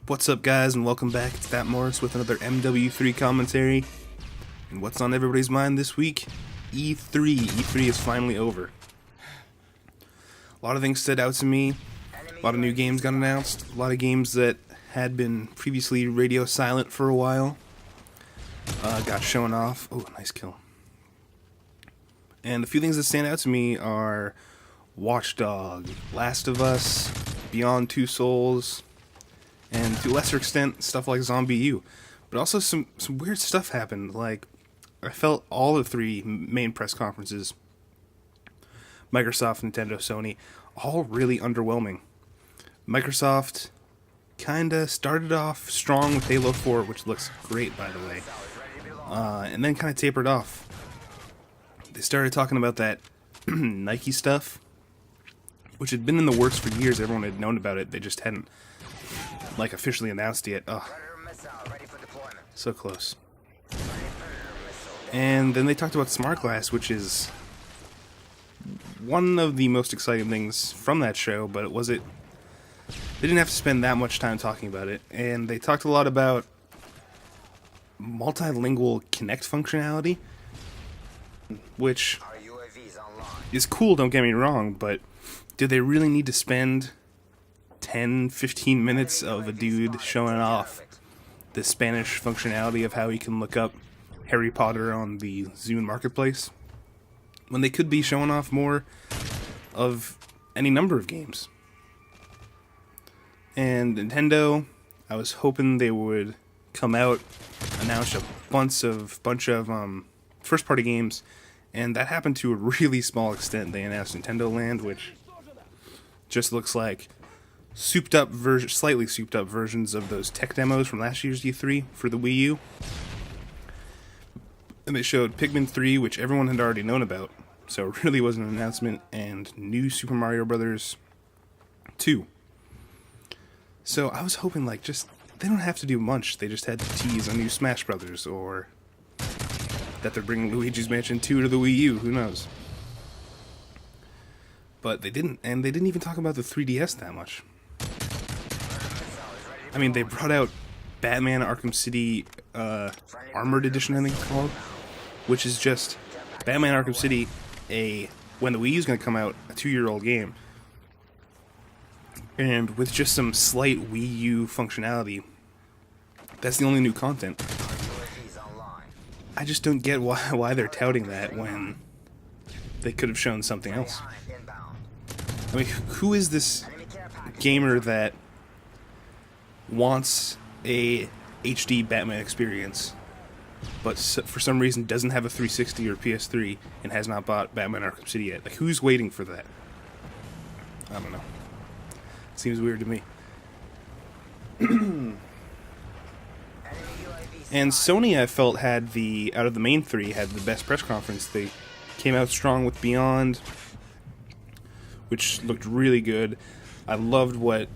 What's up, guys, and welcome back. It's That Morris with another MW3 commentary. And what's on everybody's mind this week? E3. E3 is finally over. A lot of things stood out to me. A lot of new games got announced. A lot of games that had been previously radio silent for a while got shown off. Oh, nice kill. And a few things that stand out to me are Watch Dogs, Last of Us, Beyond Two Souls, and to a lesser extent, stuff like Zombie U. But also some weird stuff happened. Like, I felt all the three main press conferences, Microsoft, Nintendo, Sony, all really underwhelming. Microsoft kinda started off strong with Halo 4, which looks great, by the way, and then kinda tapered off. They started talking about that Nike stuff, which had been in the works for years. Everyone had known about it. They just hadn't officially announced yet. Ugh. So close. And then they talked about Smart Glass, which is one of the most exciting things from that show, but they didn't have to spend that much time talking about it. And they talked a lot about multilingual Kinect functionality, which is cool, don't get me wrong, but do they really need to spend 10-15 minutes of a dude showing off the Spanish functionality of how he can look up Harry Potter on the Zune Marketplace, when they could be showing off more of any number of games? And Nintendo, I was hoping they would come out, announce a bunch of first-party games, and that happened to a really small extent. They announced Nintendo Land, which just looks like slightly souped up versions of those tech demos from last year's E3 for the Wii U. And they showed Pikmin 3, which everyone had already known about, so it really wasn't an announcement, and new Super Mario Bros. 2. So I was hoping, they don't have to do much. They just had to tease a new Smash Brothers, or that they're bringing Luigi's Mansion 2 to the Wii U, who knows. But they didn't, and they didn't even talk about the 3DS that much. I mean, they brought out Batman Arkham City Armored Edition, I think it's called, which is just Batman Arkham City, when the Wii U is going to come out, a 2-year-old game, and with just some slight Wii U functionality. That's the only new content. I just don't get why they're touting that when they could have shown something else. I mean, who is this gamer that wants a HD Batman experience, but for some reason doesn't have a 360 or PS3 and has not bought Batman Arkham City yet? Who's waiting for that? I don't know. Seems weird to me. And Sony, I felt, out of the main three, had the best press conference. They came out strong with Beyond, which looked really good. I loved what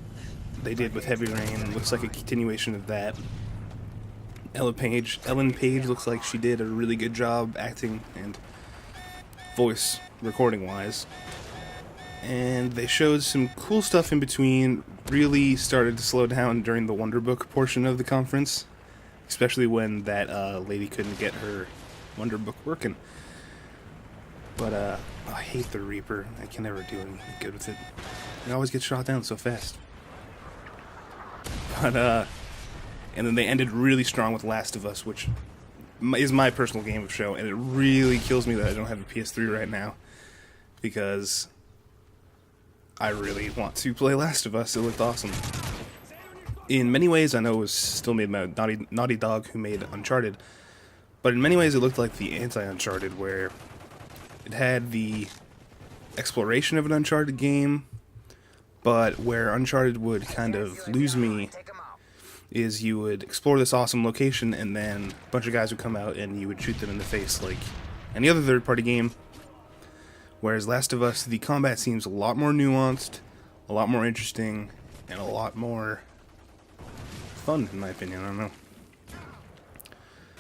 they did with Heavy Rain. It looks like a continuation of that. Ellen Page looks like she did a really good job acting and voice recording wise. And they showed some cool stuff in between. Really started to slow down during the Wonder Book portion of the conference, especially when that lady couldn't get her Wonder Book working. But I hate the Reaper. I can never do anything good with it. It always gets shot down so fast. But and then they ended really strong with Last of Us, which is my personal game of show, and it really kills me that I don't have a PS3 right now, because I really want to play Last of Us. It looked awesome. In many ways, I know it was still made by Naughty Dog, who made Uncharted, but in many ways it looked like the anti-Uncharted, where it had the exploration of an Uncharted game, but where Uncharted would kind of lose me is you would explore this awesome location, and then a bunch of guys would come out and you would shoot them in the face like any other third-party game. Whereas Last of Us, the combat seems a lot more nuanced, a lot more interesting, and a lot more fun, in my opinion. I don't know.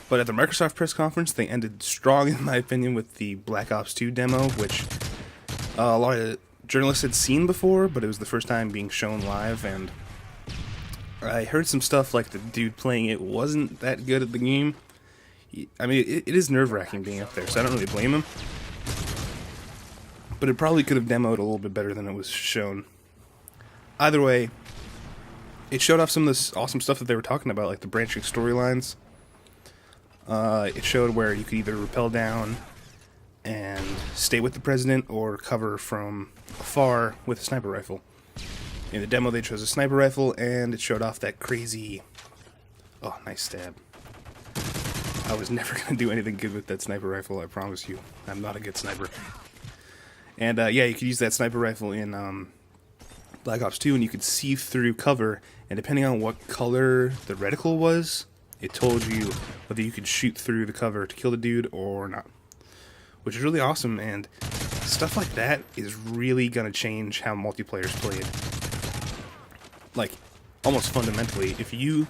But at the Microsoft press conference, they ended strong, in my opinion, with the Black Ops 2 demo, which a lot of journalists had seen before, but it was the first time being shown live, and I heard some stuff like the dude playing it wasn't that good at the game. I mean, it is nerve-wracking being up there, so I don't really blame him. But it probably could have demoed a little bit better than it was shown. Either way, it showed off some of this awesome stuff that they were talking about, like the branching storylines. It showed where you could either rappel down and stay with the president or cover from afar with a sniper rifle. In the demo, they chose a sniper rifle, and it showed off that crazy... Oh, nice stab. I was never going to do anything good with that sniper rifle, I promise you. I'm not a good sniper. And, yeah, you could use that sniper rifle in Black Ops 2, and you could see through cover, and depending on what color the reticle was, it told you whether you could shoot through the cover to kill the dude or not. Which is really awesome, and stuff like that is really going to change how multiplayer's played. Like, almost fundamentally. If you...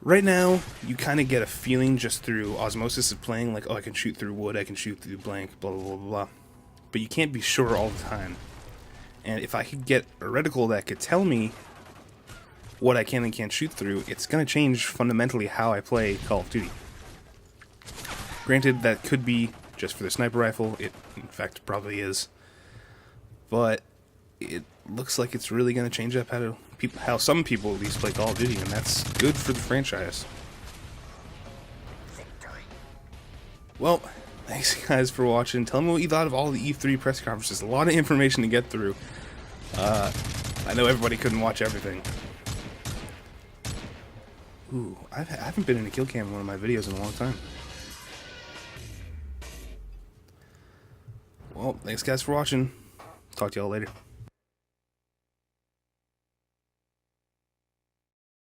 Right now, you kind of get a feeling just through osmosis of playing, like, oh, I can shoot through wood, I can shoot through blank, blah, blah, blah, blah. But you can't be sure all the time. And if I could get a reticle that could tell me what I can and can't shoot through, it's going to change fundamentally how I play Call of Duty. Granted, that could be just for the sniper rifle. It, in fact, probably is. But it looks like it's really going to change up how some people at least play Call of Duty, and that's good for the franchise. Well, thanks guys for watching. Tell me what you thought of all the E3 press conferences. A lot of information to get through. I know everybody couldn't watch everything. Ooh, I haven't been in a kill cam in one of my videos in a long time. Well, thanks guys for watching. Talk to y'all later.